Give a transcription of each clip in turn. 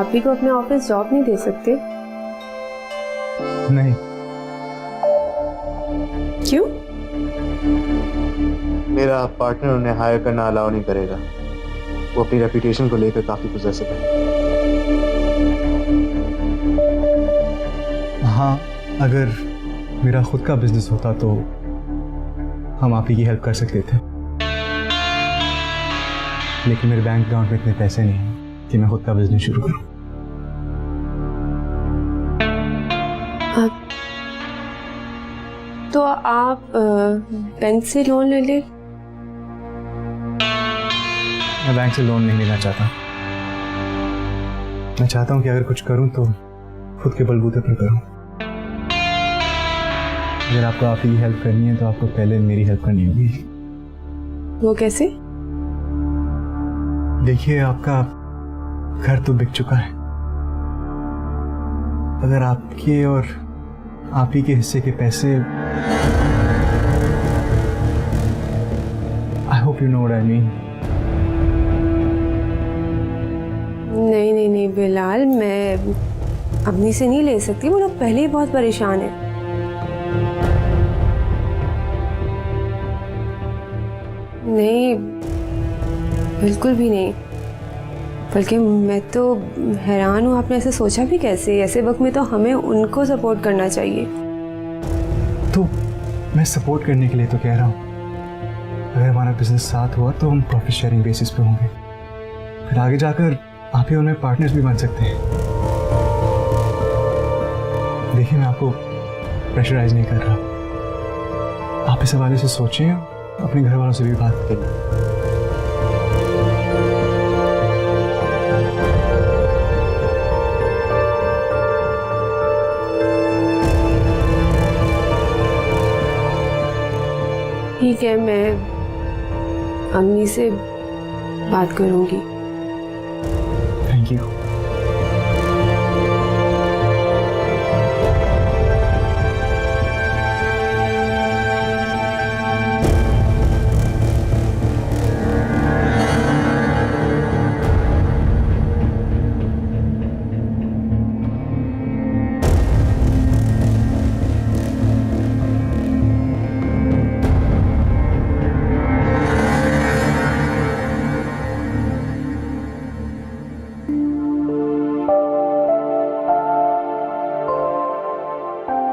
आप ही को अपने ऑफिस जॉब नहीं दे सकते? नहीं। क्यों? मेरा पार्टनर उन्हें हायर करना अलाउ नहीं करेगा। वो अपनी रेपुटेशन को लेकर काफी पोजेसिव है। हाँ, अगर मेरा खुद का बिजनेस होता तो हम आप ही की हेल्प कर सकते थे, लेकिन मेरे बैंक अकाउंट में इतने पैसे नहीं हैं कि मैं खुद का बिजनेस शुरू करूं। तो आप बैंक से लोन ले ले। मैं बैंक से लोन नहीं लेना चाहता। मैं चाहता हूं कि अगर कुछ करूं तो खुद के बलबूते पर करूं। अगर आपको आप ही हेल्प करनी है तो आपको पहले मेरी हेल्प करनी होगी। वो कैसे? देखिए, आपका घर तो बिक चुका है। अगर आपके और आप ही के हिस्से के पैसे, I hope you know what I mean. नहीं नहीं नहीं बिलाल, मैं अम्मी से नहीं ले सकती। वो लोग पहले ही बहुत परेशान है। नहीं, बिल्कुल भी नहीं। बल्कि मैं तो हैरान हूँ, आपने ऐसे सोचा भी कैसे? ऐसे वक्त में तो हमें उनको सपोर्ट करना चाहिए। तो मैं सपोर्ट करने के लिए तो कह रहा हूँ, अगर हमारा बिजनेस साथ हुआ तो हम प्रॉफिट शेयरिंग बेसिस पे होंगे। फिर आगे जाकर आप ही उन्हें पार्टनर्स भी बन सकते हैं। देखिए, मैं आपको प्रेशराइज नहीं कर रहा। आप इस हवाले से सोचें, अपने घर वालों से भी बात करें। ठीक है, मैं अम्मी से बात करूंगी। Thank you.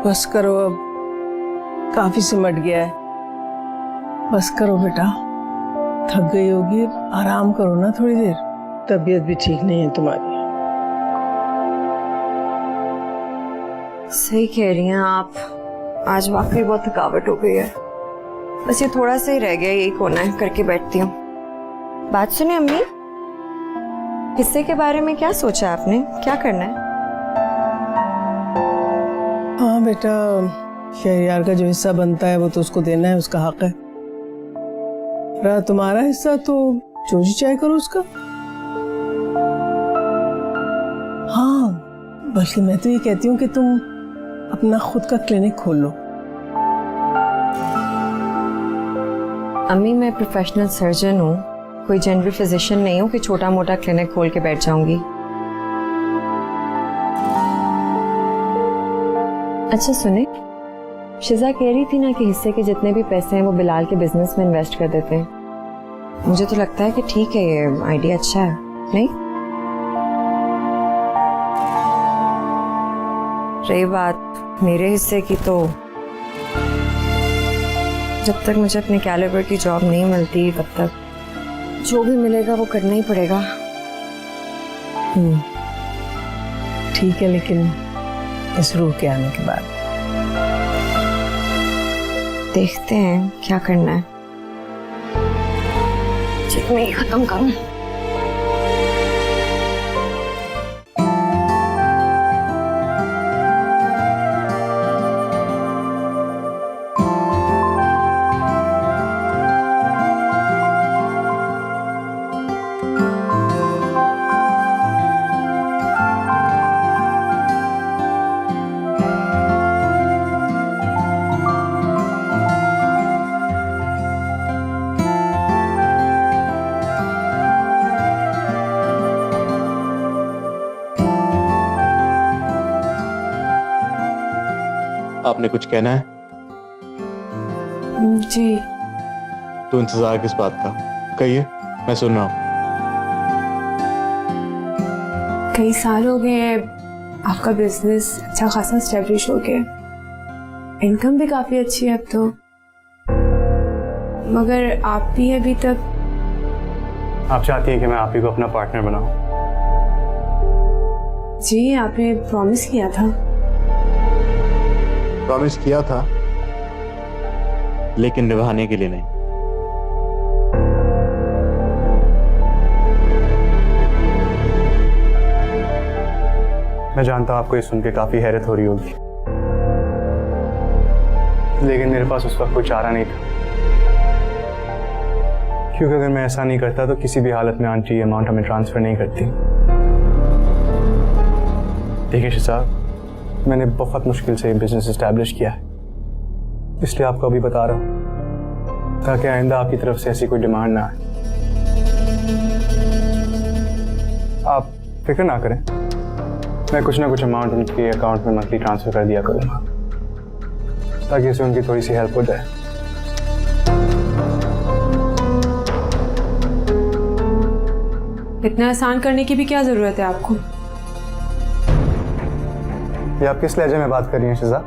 बस करो, अब काफी सिमट गया है। बस करो बेटा, थक गई होगी, आराम करो ना थोड़ी देर। तबीयत भी ठीक नहीं है तुम्हारी। सही कह रही हैं आप, आज वाकई बहुत थकावट हो गई है। बस ये थोड़ा सा ही रह गया, यही कोना है, करके बैठती हूँ। बात सुनिए अम्मी, हिस्से के बारे में क्या सोचा आपने? क्या करना है? हाँ बेटा, शहरियार का जो हिस्सा बनता है वो तो उसको देना है, उसका हक है। रहा तुम्हारा हिस्सा तो जो जी चाहे करो उसका। हाँ, बल्कि मैं तो ये कहती हूँ कि तुम अपना खुद का क्लिनिक खोल लो। अम्मी, मैं प्रोफेशनल सर्जन हूँ, कोई जनरल फिजिशियन नहीं हूँ कि छोटा मोटा क्लिनिक खोल के बैठ जाऊंगी। अच्छा सुने, शिजा कह रही थी ना कि हिस्से के जितने भी पैसे हैं वो बिलाल के बिजनेस में इन्वेस्ट कर देते हैं। मुझे तो लगता है कि ठीक है, ये आइडिया अच्छा है, नहीं? रही बात मेरे हिस्से की, तो जब तक मुझे अपने कैलिबर की जॉब नहीं मिलती तब तक जो भी मिलेगा वो करना ही पड़ेगा। ठीक है, लेकिन इस रूह के आने के बाद देखते हैं क्या करना है। चल मैं ये खत्म करूं। आपने कुछ कहना है? जी तो इंतजार किस बात का? कहिए, मैं सुन रहा हूँ। कई साल हो गए हैं, आपका बिजनेस अच्छा खासा स्टेब्लिश हो गया, इनकम भी काफी अच्छी है अब तो, मगर आप भी अभी तक। आप चाहती हैं कि मैं आप ही को अपना पार्टनर बनाऊं? जी आपने प्रॉमिस किया था। प्रॉमिस किया था, लेकिन निभाने के लिए नहीं। मैं जानता हूं आपको ये सुन के काफी हैरत हो रही होगी, लेकिन मेरे पास उस वक्त कोई चारा नहीं था, क्योंकि अगर मैं ऐसा नहीं करता तो किसी भी हालत में आंटी ये अमाउंट हमें ट्रांसफर नहीं करती। देखिए शहजाद, मैंने बहुत मुश्किल से बिजनेस एस्टैब्लिश किया है, इसलिए आपको अभी बता रहा हूं ताकि आइंदा आपकी तरफ से ऐसी कोई डिमांड ना आए। आप फिक्र ना करें, मैं कुछ ना कुछ अमाउंट उनके अकाउंट में मंथली ट्रांसफर कर दिया करूंगा ताकि इससे उनकी थोड़ी सी हेल्प हो जाए। इतना आसान करने की भी क्या जरूरत है आपको? ये आप किस लहजे में बात कर रही हैं शहजाद?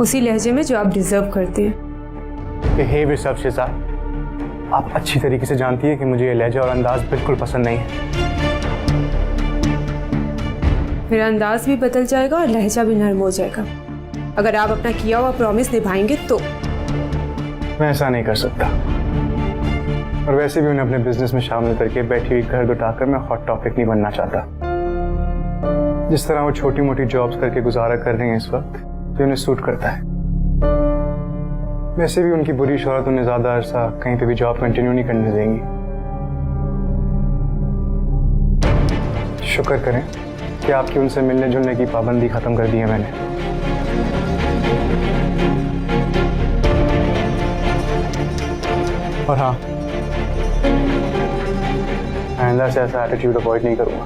उसी लहजे में जो आप डिजर्व करते हैं। बिहेव योरसेल्फ शहजाद, आप अच्छी तरीके से जानती है कि मुझे ये लहजा और अंदाज बिल्कुल पसंद नहीं है। मेरा अंदाज भी बदल जाएगा और लहजा भी नरम हो जाएगा अगर आप अपना किया हुआ प्रॉमिस निभाएंगे तो। मैं ऐसा नहीं कर सकता, और वैसे भी उन्हें अपने बिजनेस में शामिल करके बैठी हुई घर उठाकर मैं हॉट टॉपिक नहीं बनना चाहता। जिस तरह वो छोटी मोटी जॉब्स करके गुजारा कर रही हैं इस वक्त, ये उन्हें सूट करता है। वैसे भी उनकी बुरी शोहरत उन्हें ज्यादा अरसा कहीं पे भी जॉब कंटिन्यू नहीं करने देंगी। शुक्र करें कि आपकी उनसे मिलने जुलने की पाबंदी खत्म कर दी है मैंने। और हाँ, आइंदा से ऐसा एटीट्यूड अवॉइड नहीं करूंगा।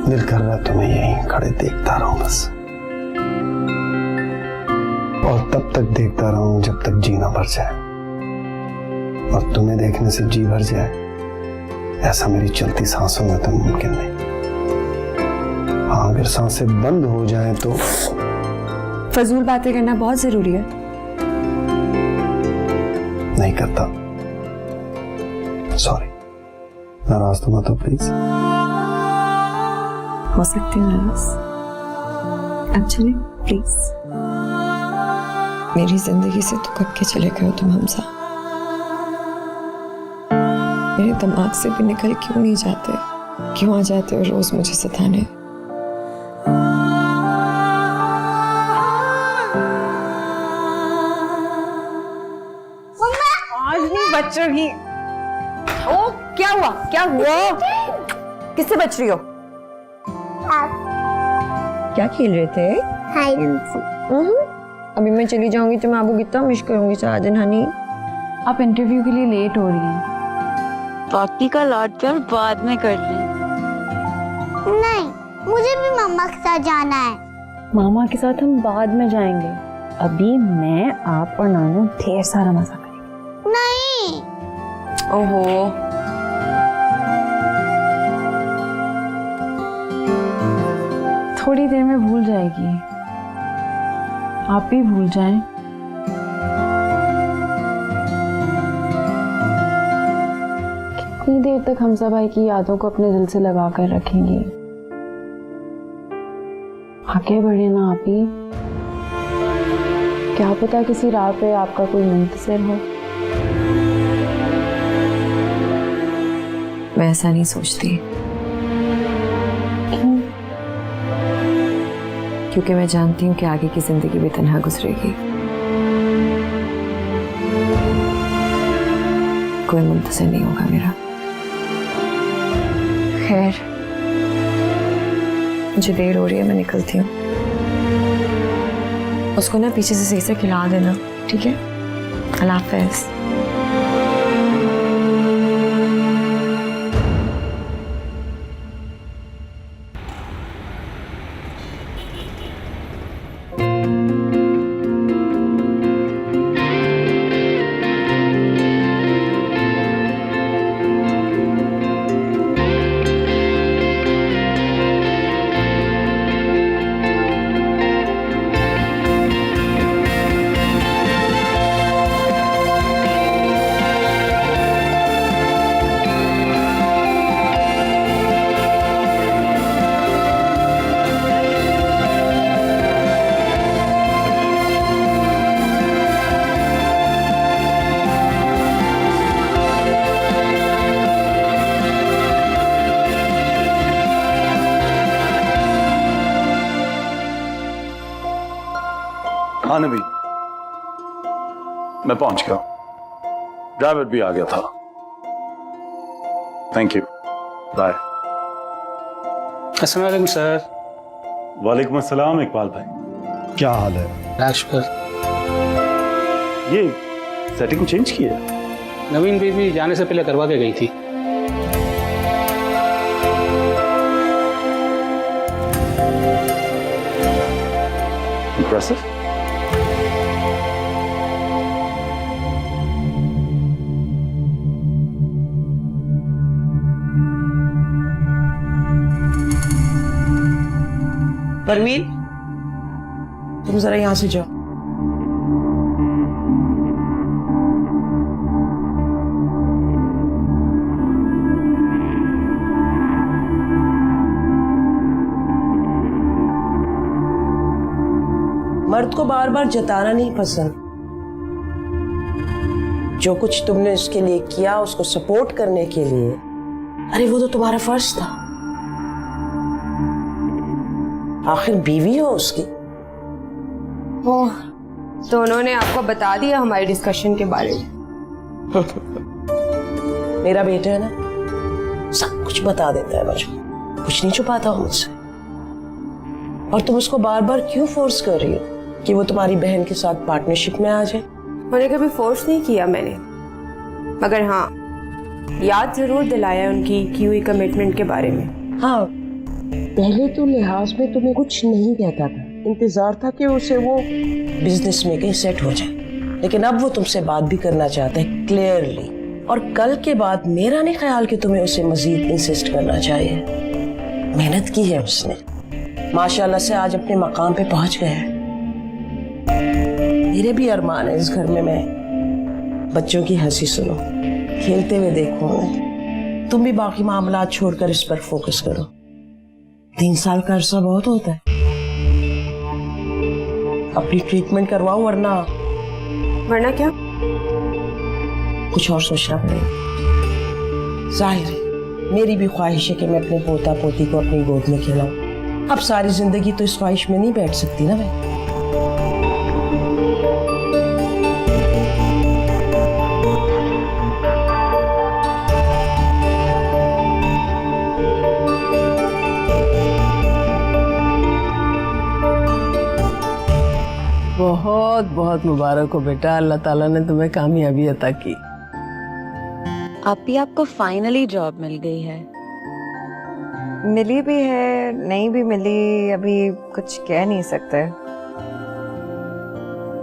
दिल कर रहा है तुम्हें यहीं खड़े देखता रहूं बस, और तब तक देखता रहूं जब तक जीना भर जाए, और तुम्हें देखने से जी भर जाए, ऐसा मेरी चलती सांसों में तो मुमकिन नहीं। हाँ, अगर सांसें बंद हो जाएं तो। फजूल बातें करना बहुत जरूरी है। नहीं करता, सॉरी। नाराज तो मत हो प्लीज। हो सकती हूँ नाराज, अब चले प्लीज। मेरी जिंदगी से तो कब के चले गए हो तुम हमसा। मेरे दिमाग से भी निकल क्यों नहीं जाते, क्यों आ जाते हो रोज मुझे सताने। आज नहीं बच्चों की। ओ क्या हुआ, क्या हुआ? किससे बच रही हो? क्या खेल रहे थे? अभी मैं चली जाऊंगी तो मैं आपको कितना मिस करूंगी साजन हनी। आप इंटरव्यू के लिए लेट हो रही हैं। बाकी का लाड प्यार बाद में कर लें। नहीं, मुझे भी मम्मा के साथ जाना है। मामा के साथ हम बाद में जाएंगे, अभी मैं, आप और नानू ढेर सारा मजा करेंगे। नहीं। ओहो, थोड़ी देर में भूल जाएगी, आप भी भूल जाएं। कितनी देर तक हमसा भाई की यादों को अपने दिल से लगा कर रखेंगी? आगे बढ़े ना आप ही, क्या पता किसी राह पे आपका कोई मुंतज़िर हो। मैं ऐसा नहीं सोचती। क्योंकि मैं जानती हूँ कि आगे की जिंदगी भी तन्हा गुजरेगी। कोई मुंतज़िर नहीं होगा मेरा। खैर, मुझे देर हो रही है, मैं निकलती हूँ। उसको ना पीछे से सही से खिला देना, ठीक है? अल्लाह हाफ़िज़। हाँ नबीन, मैं पहुंच गया, ड्राइवर भी आ गया था। Thank you, bye. अस्सलाम वालेकुम सर। वालेकुम अस्सलाम इकबाल भाई, क्या हाल है? राजपुर। ये सेटिंग चेंज की है? नवीन बीबी जाने से पहले करवा के गई थी। इम्प्रेसिव। परवीन, तुम जरा यहां से जाओ। मर्द को बार बार जताना नहीं पसंद। जो कुछ तुमने उसके लिए किया, उसको सपोर्ट करने के लिए, अरे वो तो तुम्हारा फर्ज था। आखिर बीवी हो उसकी। ओह, तो उन्होंने आपको बता दिया हमारी डिस्कशन के बारे में? मेरा बेटा है ना, सब कुछ बता देता है मुझे, कुछ नहीं छुपाता हो मुझसे। और तुम उसको बार बार क्यों फोर्स कर रही हो कि वो तुम्हारी बहन के साथ पार्टनरशिप में आ जाए? उन्हें कभी फोर्स नहीं किया मैंने, मगर हाँ याद जरूर दिलाया उनकी की हुई कमिटमेंट के बारे में। हाँ, पहले तो लिहाज में तुम्हें कुछ नहीं कहता था, इंतजार था कि उसे वो बिजनेस में कहीं सेट हो जाए, लेकिन अब वो तुमसे बात भी करना चाहता है क्लियरली। और कल के बाद मेरा नहीं ख्याल कि तुम्हें उसे मजीद इंसिस्ट करना चाहिए। मेहनत की है उसने, माशाल्लाह से आज अपने मकाम पे पहुंच गया है। मेरे भी अरमान है इस घर में मैं बच्चों की हंसी सुनो, खेलते हुए देखो उन्हें। तुम भी बाकी मामलात छोड़कर इस पर फोकस करो। 3 साल का अरसा बहुत होता है। अपनी ट्रीटमेंट करवाओ, वरना क्या? कुछ और सोचना पड़ेगा। जाहिर है मेरी भी ख्वाहिश है कि मैं अपने पोता पोती को अपनी गोद में खिलाऊं। अब सारी जिंदगी तो इस ख्वाहिश में नहीं बैठ सकती ना मैं। बहुत बहुत मुबारक हो बेटा, अल्लाह ताला ने तुम्हें कामयाबी अता की। आपी, आपको फाइनली जॉब मिल गई है। मिली भी है, नहीं भी मिली, अभी कुछ कह नहीं सकते।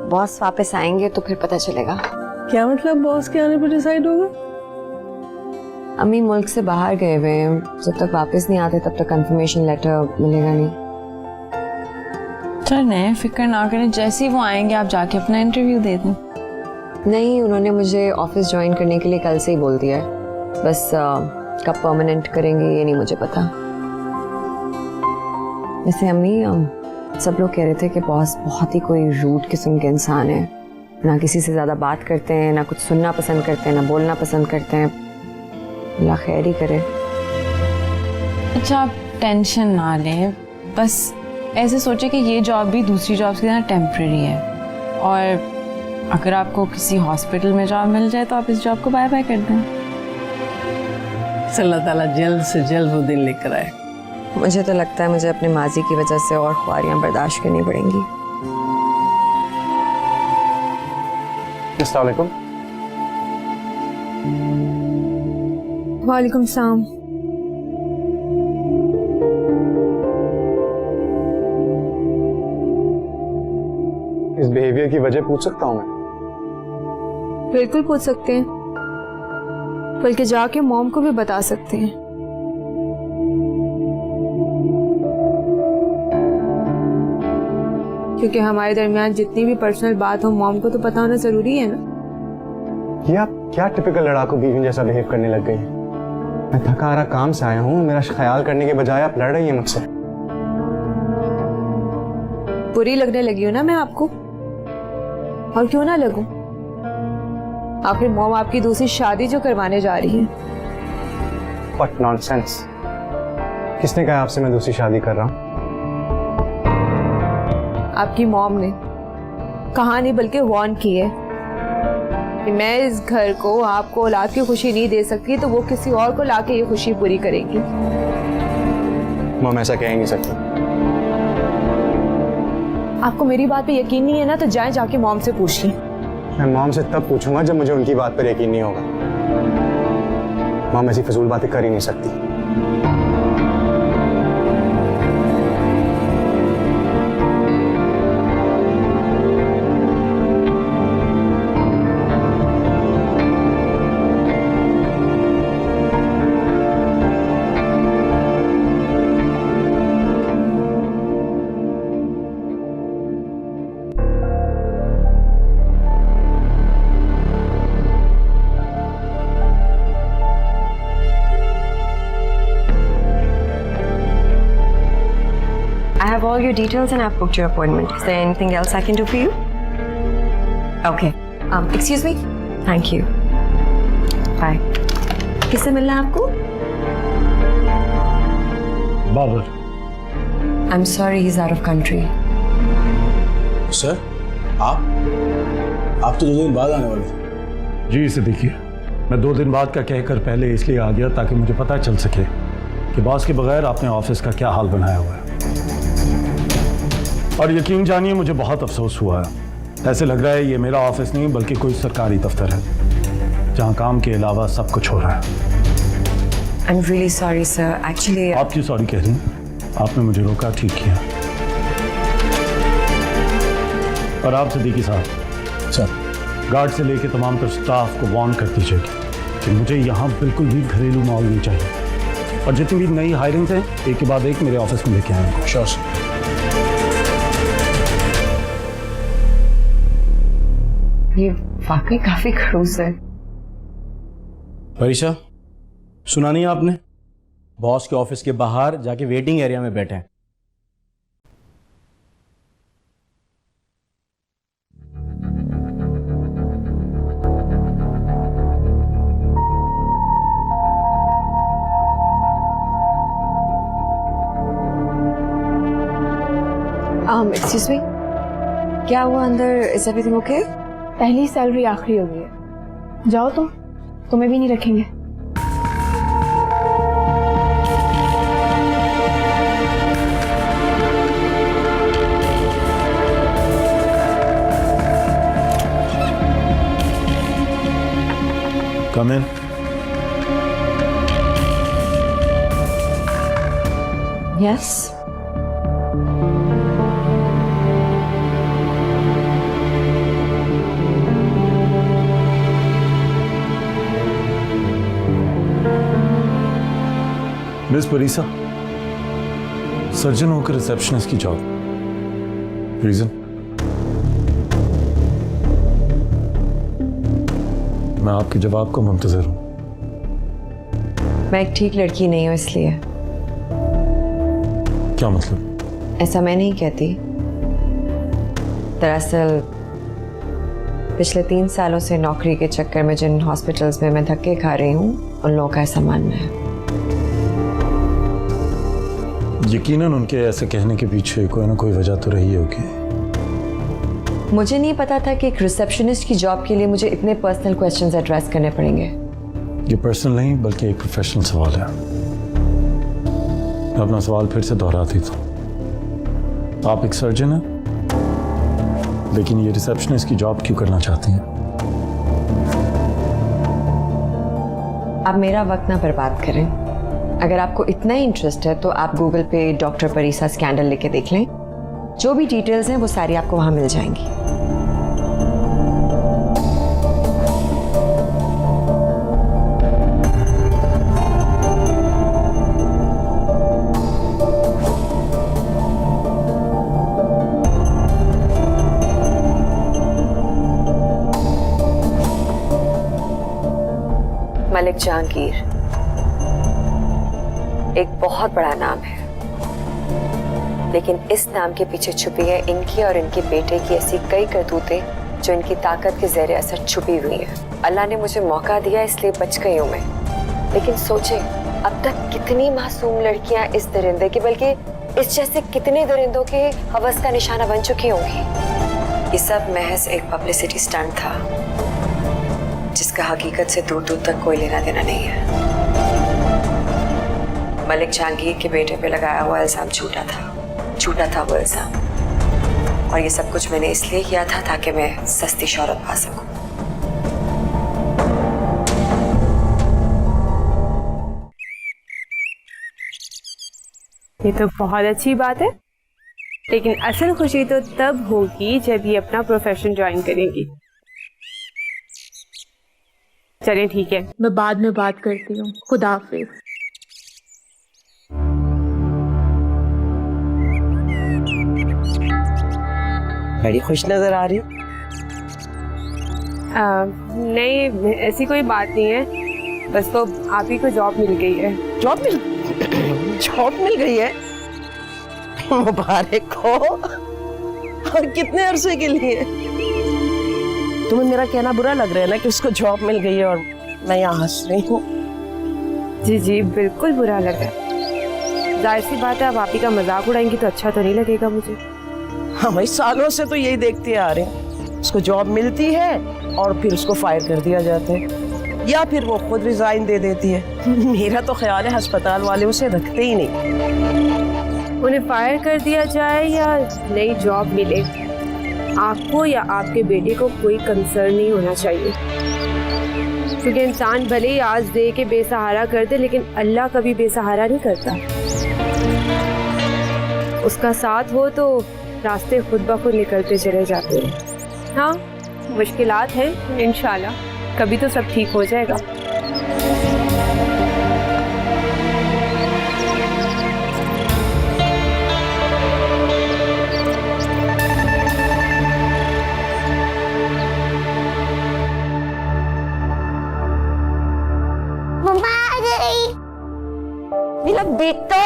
बॉस वापस आएंगे तो फिर पता चलेगा। क्या मतलब बॉस के आने पर डिसाइड होगा? अम्मी मुल्क से बाहर गए हुए हैं, जब तक वापस नहीं आते तब तक कंफर्मेशन लेटर मिलेगा नहीं। चल फिक्र ना करें, जैसे ही वो आएंगे आप जाके अपना इंटरव्यू दे दें। नहीं, उन्होंने मुझे ऑफिस ज्वाइन करने के लिए कल से ही बोल दिया है, बस कब परमानेंट करेंगे ये नहीं मुझे पता। वैसे अम्मी, सब लोग कह रहे थे कि बॉस बहुत ही कोई रूड किस्म के इंसान है, ना किसी से ज़्यादा बात करते हैं, ना कुछ सुनना पसंद करते हैं, ना बोलना पसंद करते हैं। अल्लाह खैर ही करे। अच्छा, आप टेंशन ना लें, बस ऐसे सोचे कि ये जॉब भी दूसरी जॉब की तरह टेम्परेरी है और अगर आपको किसी हॉस्पिटल में जॉब मिल जाए तो आप इस जॉब को बाय बाय कर दें। अल्लाह ताला जल्द से जल्द वो दिन लेकर आए। मुझे तो लगता है मुझे अपने माजी की वजह से और ख्वारियां बर्दाश्त करनी पड़ेंगी। अस्सलाम वालेकुम। वालेकुम सलाम। इस बिहेवियर की वजह पूछ सकता हूँ मैं? बिल्कुल पूछ सकते हैं, बल्कि जाके मॉम को भी बता सकते हैं। क्योंकि हमारे दरमियान जितनी भी पर्सनल बात हो मॉम को तो पता होना जरूरी है ना। ये आप क्या टिपिकल लड़ाकू बीवी जैसा बिहेव करने लग गई हैं? मैं थका हारा काम से आया हूँ, मेरा ख्याल करने के बजाय आप लड़ रही हैं मुझसे। बुरी लगने लगी हो ना मैं आपको? और क्यों ना लगूं? आखिर मॉम आपकी दूसरी शादी जो करवाने जा रही है। What nonsense! किसने कहा आपसे मैं दूसरी शादी कर रहा हूँ? आपकी मॉम ने कहा नहीं बल्कि वार्न की है कि मैं इस घर को आपको औलाद की खुशी नहीं दे सकती तो वो किसी और को लाके ये खुशी पूरी करेगी। मॉम ऐसा कह ही नहीं सकती। आपको मेरी बात पे यकीन नहीं है ना तो जाएं जाके मॉम से पूछ लें। मैं मॉम से तब पूछूंगा जब मुझे उनकी बात पर यकीन नहीं होगा। मॉम ऐसी फजूल बातें कर ही नहीं सकती। I have all your details and I've booked your appointment. Is there anything else I can do for you? Okay. Excuse me? Thank you. Bye. किससे मिलना है आपको? Babar. I'm sorry, he's out of country. Sir आप तो 2 दिन बाद आने वाले थे। जी इसे देखिए, मैं 2 दिन बाद का कहकर पहले इसलिए आ गया ताकि मुझे पता चल सके कि बॉस के बगैर आपने ऑफिस का क्या हाल बनाया हुआ है। और यकीन जानिए मुझे बहुत अफसोस हुआ है। ऐसे लग रहा है ये मेरा ऑफिस नहीं बल्कि कोई सरकारी दफ्तर है जहाँ काम के अलावा सब कुछ हो रहा है। I'm really sorry, sir. Actually, आप क्यों सॉरी कह रही हैं? आपने मुझे रोका, ठीक किया। और आप सिद्दीकी साहब, सर गार्ड से लेके तमाम तर स्टाफ को वार्न कर दीजिएगा कि मुझे यहाँ बिल्कुल भी घरेलू माहौल नहीं चाहिए। और जितनी भी नई हायरिंग्स हैं एक के बाद एक मेरे ऑफिस में लेके आएंगे। Sure sir. ये वाकई काफी खड़ूस है। परीक्षा सुना नहीं आपने? बॉस के ऑफिस के बाहर जाके वेटिंग एरिया में बैठे हैं। Excuse me? क्या हुआ अंदर? Is everything okay? पहली सैलरी आखिरी हो गई है, जाओ तुम्हें भी नहीं रखेंगे। Come in. Yes. Miss Parisa, surgeon होकर रिसेप्शनिस्ट की जॉब। रीजन? मैं आपके जवाब को मुंतजर हूं। मैं एक ठीक लड़की नहीं हूँ इसलिए। क्या मतलब? ऐसा मैं नहीं कहती। दरअसल पिछले 3 सालों से नौकरी के चक्कर में जिन हॉस्पिटल्स में मैं धक्के खा रही हूँ उन लोगों का ऐसा मानना है। यकीनन उनके ऐसे कहने के पीछे कोई ना कोई वजह तो रही होगी। मुझे नहीं पता था कि एक रिसेप्शनिस्ट की जॉब के लिए मुझे इतने पर्सनल क्वेश्चंस एड्रेस करने पड़ेंगे। ये पर्सनल नहीं बल्कि एक प्रोफेशनल सवाल है। मैं अपना सवाल फिर से दोहराती तो आप एक सर्जन हैं, लेकिन ये रिसेप्शनिस्ट की जॉब क्यों करना चाहती हैं? आप मेरा वक्त ना बर्बाद करें। अगर आपको इतना ही इंटरेस्ट है तो आप गूगल पे डॉक्टर परीसा स्कैंडल लेके देख लें। जो भी डिटेल्स हैं वो सारी आपको वहां मिल जाएंगी। मलिक जहांगीर एक बहुत बड़ा नाम है, लेकिन इस नाम के पीछे छुपी है इनकी और इनके बेटे की ऐसी कई करतूतें जो इनकी ताकत के ज़ेरे असर छुपी हुई है। अल्लाह ने मुझे मौका दिया इसलिए बच गई हूं मैं। लेकिन सोचे अब तक कितनी मासूम लड़कियां इस दरिंदे की, बल्कि इस जैसे कितने दरिंदों के हवस का निशाना बन चुकी होंगी। ये सब महज एक पब्लिसिटी स्टंट था जिसका हकीकत से दूर दूर तक कोई लेना देना नहीं है। मलिक जहांगीर के बेटे पे लगाया हुआ इल्जाम झूठा था वो इल्जाम। और ये सब कुछ मैंने इसलिए किया था ताकि मैं सस्ती शोहरत पा सकूं। ये तो बहुत अच्छी बात है, लेकिन असल खुशी तो तब होगी जब ये अपना प्रोफेशन ज्वाइन करेंगी। चलिए ठीक है, मैं बाद में बात करती हूँ। खुदा हाफिज। बड़ी खुश नजर आ रही हो। नहीं ऐसी कोई बात नहीं है, बस तो आप ही को जॉब मिल गई है। जॉब मिल गई है? मुबारक हो। और कितने अरसे के लिए? तुम्हें मेरा कहना बुरा लग रहा है ना कि उसको जॉब मिल गई है और मैं यहाँ हंस रही हूँ? जी बिल्कुल बुरा लग रहा है। जाहिर सी बात है, अब आप ही का मजाक उड़ाएंगी तो अच्छा तो नहीं लगेगा मुझे। हाँ भाई, सालों से तो यही देखते आ रहे हैं। उसको जॉब मिलती है और फिर उसको फायर कर दिया जाता है, या फिर वो खुद रिजाइन दे देती है। मेरा तो ख्याल है अस्पताल वाले उसे रखते ही नहीं। उन्हें फायर कर दिया जाए या नई जॉब मिले, आपको या आपके बेटे को कोई कंसर्न नहीं होना चाहिए। क्योंकि इंसान भले ही आज दे के बेसहारा कर दे, लेकिन अल्लाह कभी बेसहारा नहीं करता। उसका साथ हो तो रास्ते खुद ब खुद निकलते चले जाते हैं। हाँ, मुश्किलात हैं, इंशाल्लाह कभी तो सब ठीक हो जाएगा। मम्मा आ गई। मेरा बेटा,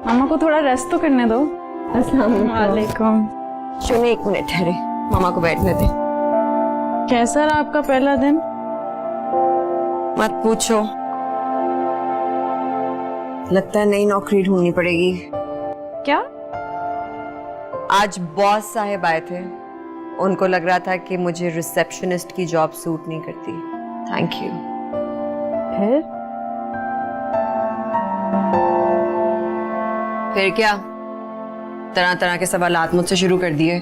मामा को थोड़ा रेस्ट तो करने दो। अस्सलाम वालेकुम। सुनिए, एक मिनट ठहरे, मामा को बैठने दे। कैसा रहा आपका पहला दिन? मत पूछो, लगता है नई नौकरी ढूंढनी पड़ेगी। क्या? आज बॉस साहब आए थे, उनको लग रहा था कि मुझे रिसेप्शनिस्ट की जॉब सूट नहीं करती। Thank you. फिर क्या, तरह तरह के सवालात मुझसे शुरू कर दिए।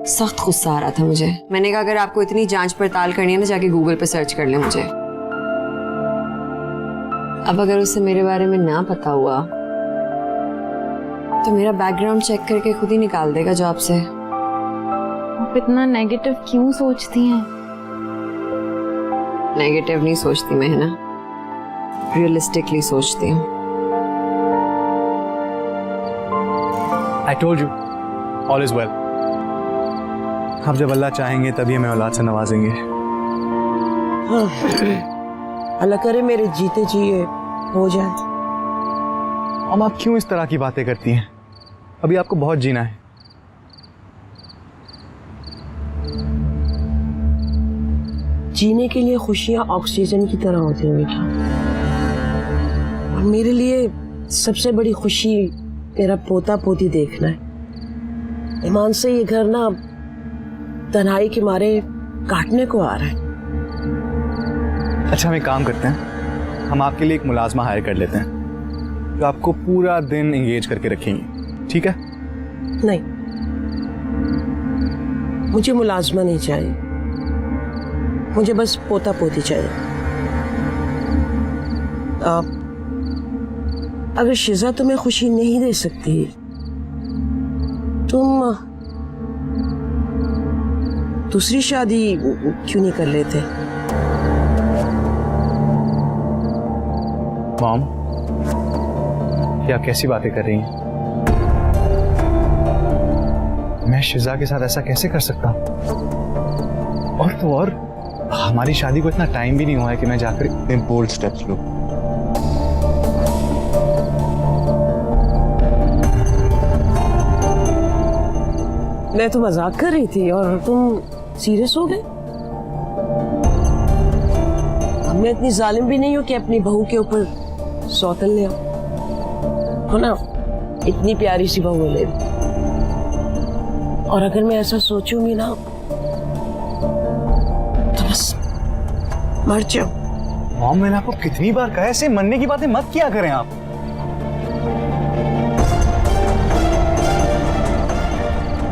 सख्त गुस्सा आ रहा था मुझे। मैंने कहा अगर आपको इतनी जांच पड़ताल करनी है ना, जाके गूगल पे सर्च कर ले मुझे। अब अगर उसे मेरे बारे में ना पता हुआ तो मेरा बैकग्राउंड चेक करके खुद ही निकाल देगा जॉब से। आप इतना नेगेटिव क्यों सोचती हैं? नेगेटिव नहीं सोचती मैं, है ना, रियलिस्टिकली सोचती हूँ। I told you, all is well. अब जब अल्लाह चाहेंगे तभी हमें औलाद से नवाजेंगे। अल्लाह करे मेरे जीते जी हो जाए। अब आप क्यों इस तरह की बातें करती हैं? अभी आपको बहुत जीना है। जीने के लिए खुशियां ऑक्सीजन की तरह होती हैं बेटा। और मेरे लिए सबसे बड़ी खुशी मेरा पोता पोती देखना है। ईमान से ये घर ना तन्हाई के मारे काटने को आ रहा है। अच्छा, हम एक काम करते हैं, हम आपके लिए एक मुलाजमा हायर कर लेते हैं जो आपको पूरा दिन एंगेज करके रखेंगी, ठीक है? नहीं, मुझे मुलाजमा नहीं चाहिए, मुझे बस पोता पोती चाहिए। अगर शिजा तुम्हें खुशी नहीं दे सकती, तुम दूसरी शादी क्यों नहीं कर लेते? मॉम, ये आप कैसी बातें कर रही हैं? मैं शिजा के साथ ऐसा कैसे कर सकता हूँ? और तो और हमारी शादी को इतना टाइम भी नहीं हुआ है कि मैं जाकर इतने बोल्ड स्टेप्स लो। मैं तो मजाक कर रही थी और तुम सीरियस हो गए। अब मैं इतनी जालिम भी नहीं हूं कि अपनी बहू के ऊपर सौतन ले हो ना, इतनी प्यारी सी बहू ले। और अगर मैं ऐसा सोचूं भी ना तो बस मर जाओ। मॉम, मैंने आपको कितनी बार कहा है ऐसे मरने की बातें मत किया करें आप।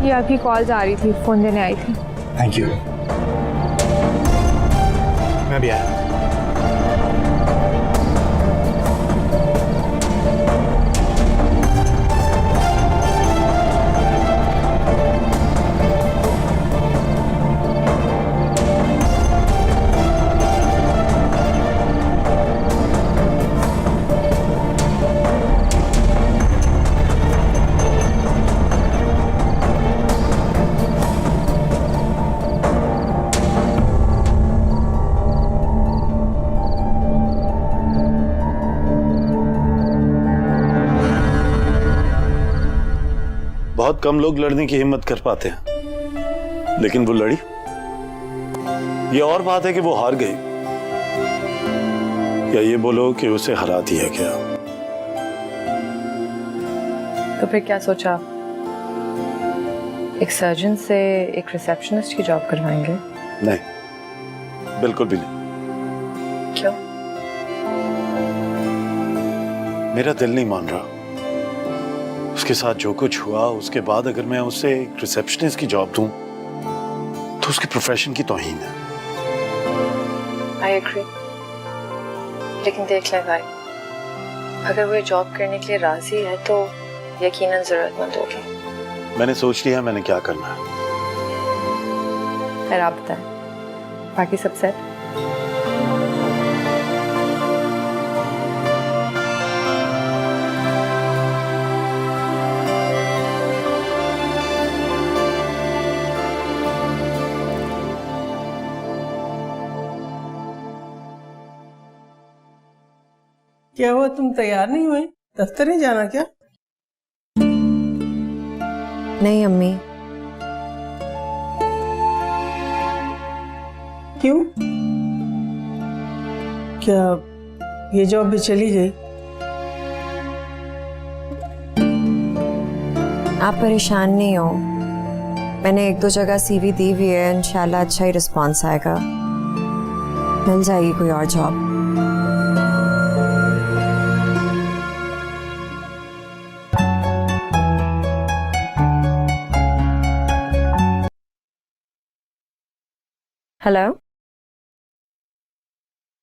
ये आपकी कॉल आ रही थी, फोन देने आई थी। Thank you. मैं भी आया। बहुत कम लोग लड़ने की हिम्मत कर पाते हैं, लेकिन वो लड़ी। ये और बात है कि वो हार गई, या ये बोलो कि उसे हरा दिया गया। तो फिर क्या सोचा? एक सर्जन से एक रिसेप्शनिस्ट की जॉब करवाएंगे? नहीं, बिल्कुल भी नहीं। क्यों? मेरा दिल नहीं मान रहा। उसके साथ जो कुछ हुआ, उसके बाद अगर मैं उसे एक रिसेप्शनिस्ट की जॉब दूं तो उसके प्रोफेशन की तौहीन है। आई एग्री, लेकिन देख ले भाई, अगर वो ये जॉब करने के लिए राजी है तो यकीनन जरूरतमंद होगी। मैंने सोच लिया मैंने क्या करना है। फिर आप बताएं, बाकी सब सेट? क्या हुआ, तुम तैयार नहीं हुए? दफ्तर नहीं जाना क्या? नहीं अम्मी। क्यों? क्या ये जॉब भी चली गई? आप परेशान नहीं हो, मैंने 1-2 जगह सीवी दी हुई है, इंशाल्लाह अच्छा ही रिस्पांस आएगा, मिल जाएगी कोई और जॉब। हेलो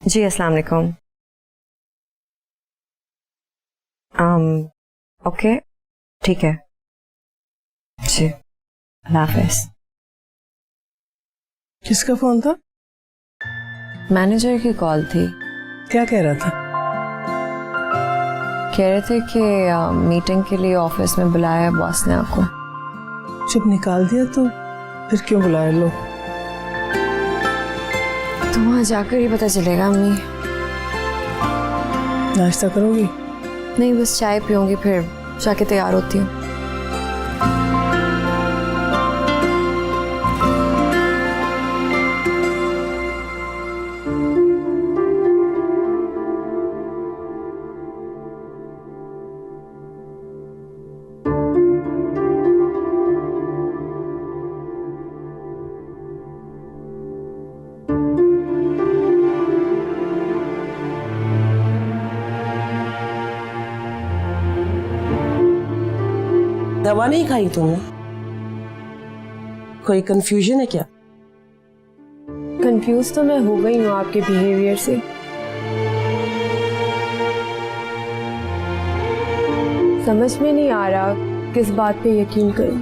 जी, अस्सलाम वालेकुम। ओके, ठीक है जी, अल्लाह हाफिज़। किसका फोन था? मैनेजर की कॉल थी। क्या कह रहा था? कह रहे थे कि मीटिंग के लिए ऑफिस में बुलाया है बॉस ने आपको। जब निकाल दिया तो फिर क्यों बुलाया? लो, तो वहाँ जाकर ही पता चलेगा अम्मी। नाश्ता करोगी? नहीं, बस चाय पीऊंगी, फिर जाके तैयार होती हूँ। दवा नहीं खाई तुमने? कोई कंफ्यूजन है क्या? कंफ्यूज तो मैं हो गई हूँ आपके बिहेवियर से। समझ में नहीं आ रहा किस बात पे यकीन करूं,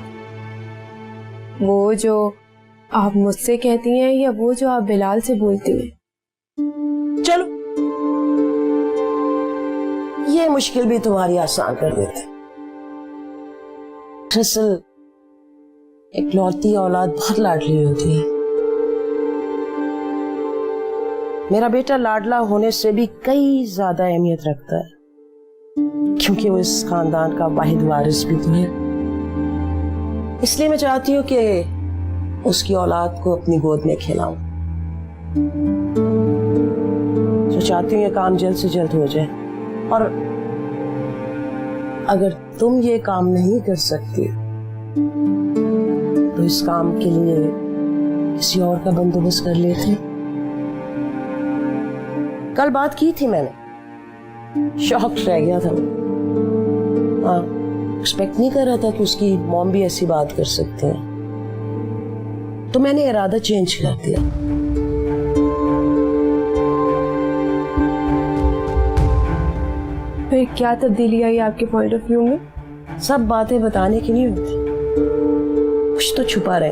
वो जो आप मुझसे कहती हैं या वो जो आप बिलाल से बोलती हैं। चलो ये मुश्किल भी तुम्हारी आसान कर देते। दरअसल इकलौती औलाद बहुत लाडली होती है। मेरा बेटा लाडला होने से भी कई ज्यादा अहमियत रखता है, क्योंकि वो इस खानदान का वाहिद वारिस भी तो है। इसलिए मैं चाहती हूँ कि उसकी औलाद को अपनी गोद में खिलाऊं। तो चाहती हूँ ये काम जल्द से जल्द हो जाए, और अगर तुम ये काम नहीं कर सकती तो इस काम के लिए किसी और का बंदोबस्त कर लेते। कल बात की थी मैंने, शॉक रह गया था। एक्सपेक्ट नहीं कर रहा था कि उसकी मॉम भी ऐसी बात कर सकते हैं, तो मैंने इरादा चेंज कर दिया। फिर क्या तब्दीली आई आपके पॉइंट ऑफ व्यू में? सब बातें बताने की नहीं होती, कुछ तो छुपा रहे।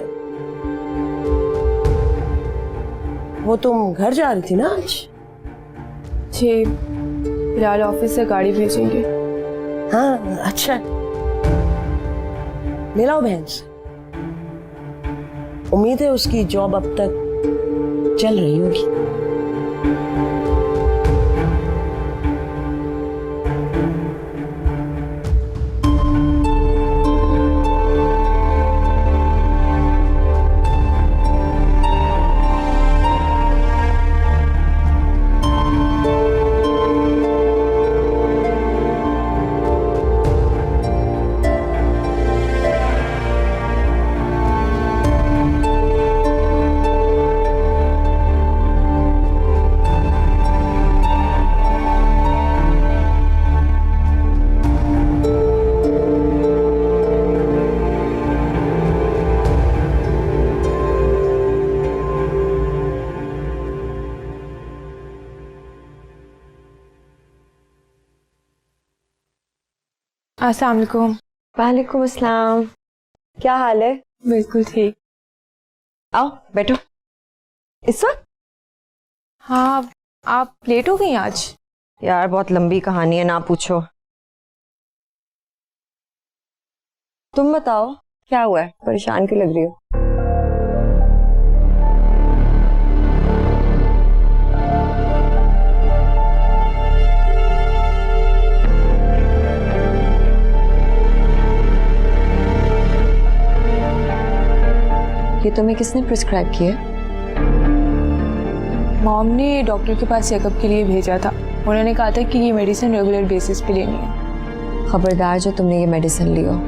वो तुम घर जा रही थी ना आज? जी, बिलाल ऑफिस से गाड़ी भेजेंगे। हाँ अच्छा, मिलाओ बहन से। उम्मीद है उसकी जॉब अब तक चल रही होगी। अस्सलाम वालेकुम। वालेकुम अस्सलाम। क्या हाल है? बिल्कुल ठीक। आओ बैठो। इस वक्त? हाँ, आप लेट हो गई आज? यार बहुत लंबी कहानी है, ना पूछो। तुम बताओ क्या हुआ है, परेशान क्यों लग रही हो? ये तुम्हें किसने प्रिस्क्राइब किया? मॉम ने डॉक्टर के पास चेकअप के लिए भेजा था। उन्होंने कहा था कि ये मेडिसिन रेगुलर बेसिस पे लेनी है। खबरदार जो तुमने ये मेडिसिन ली हो,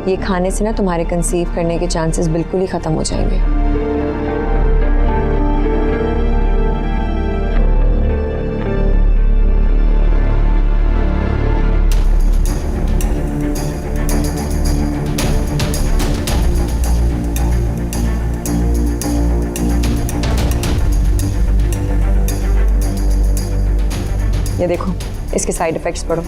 ये खाने से ना तुम्हारे कंसीव करने के चांसेस बिल्कुल ही खत्म हो जाएंगे। ये देखो, इसके साइड इफेक्ट्स पढ़ो।